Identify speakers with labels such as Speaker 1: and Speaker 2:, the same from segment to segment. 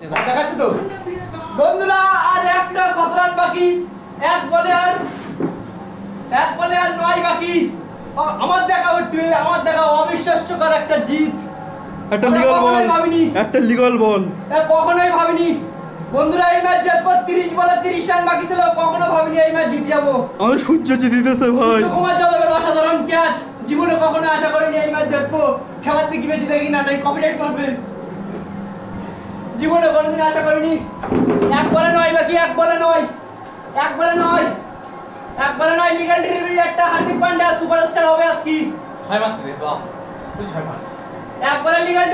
Speaker 1: দেখাচ্ছে তো বন্ধুরা, আর একটা কত রান বাকি, এক বলে আর 9 বাকি। আমার দেখা অবিশ্বাস্যকর একটা জিত,
Speaker 2: একটা লিগ্যাল বল
Speaker 1: কখনোই ভাবিনি বন্ধুরা এই ম্যাচ জিতবো। 30 বলে 30 রান বাকি ছিল, কখনো ভাবিনি এই ম্যাচ জিতে যাবো।
Speaker 2: আমাদের সূর্য জিতেছে ভাই,
Speaker 1: সূর্যকুমার যাদবের অসাধারণ ক্যাচ, জীবনে কখনো আশা করিনি এই ম্যাচ জিতবো। খেলার দিকে বেশি দেখি না, তাই কপিরাইট মারবে, জীবনে কোনোদিন আশা করিনি। 1 বলে 9 বাকি, 1 বলে 9 লিগ্যাল ডেলিভারি একটা। হার্দিক পান্ডিয়া সুপারস্টার হবে আজকে,
Speaker 3: 6 মারতে দে বাহ, তুই 6 মার।
Speaker 1: 1 বলে লিগ্যাল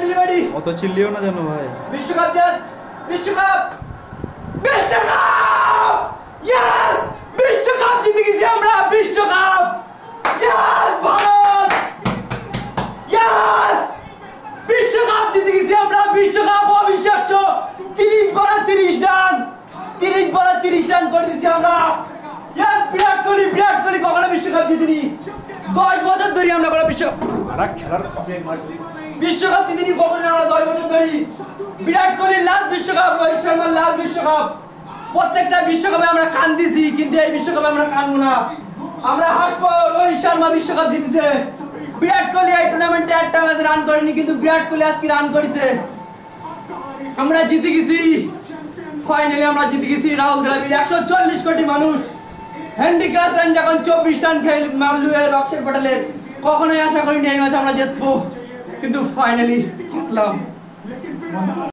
Speaker 1: ডেলিভারি।
Speaker 2: অত চিল্লিও না জানো ভাই।
Speaker 1: বিশ্বকাপ জিত, বিশ্বকাপ ইয়েস, বিশ্বকাপ জিতে গেছি আমরা, বিশ্বকাপ ইয়েস, ভারত ইয়েস, বিশ্বকাপ জিতে গেছি আমরা, বিশ্বকাপ অবিশ্বাস্য। 30 বলে 30 রান করে দিছি আমরা। ইয়েস, বিরাট কোহলি কখনো বিশ্বকাপ জিতেনি, 10 বছর ধরে আমরা কোনো বিশ্বকাপ জিতেনি কখনো আমরা, 10 বছর ধরে। বিরাট কোহলির লাস্ট বিশ্বকাপ, রোহিত শর্মার লাস্ট বিশ্বকাপ। প্রত্যেকটা বিশ্বকাপে আমরা কান্দিছি, কিন্তু এই বিশ্বকাপে আমরা কান্দবো না, আমরা হাসবো। রোহিত শর্মা বিশ্বকাপ জিতেছে, বিরাট কোহলি এই টুর্নামেন্টে একটা ম্যাচ রান করেনি, কিন্তু বিরাট কোহলি আজকে রান করেছে। আমরা জিতে গেছি, ফাইনালি আমরা জিতে গেছি। রাহুল দ্রাবিড় 140 কোটি মানুষ, হেনরি ক্লাসেন যখন 24 রান খেলে মারলো অক্ষর পটেলের, কখনোই আশা করিনি এই ম্যাচ আমরা জিতবো, কিন্তু ফাইনালি জিতলাম।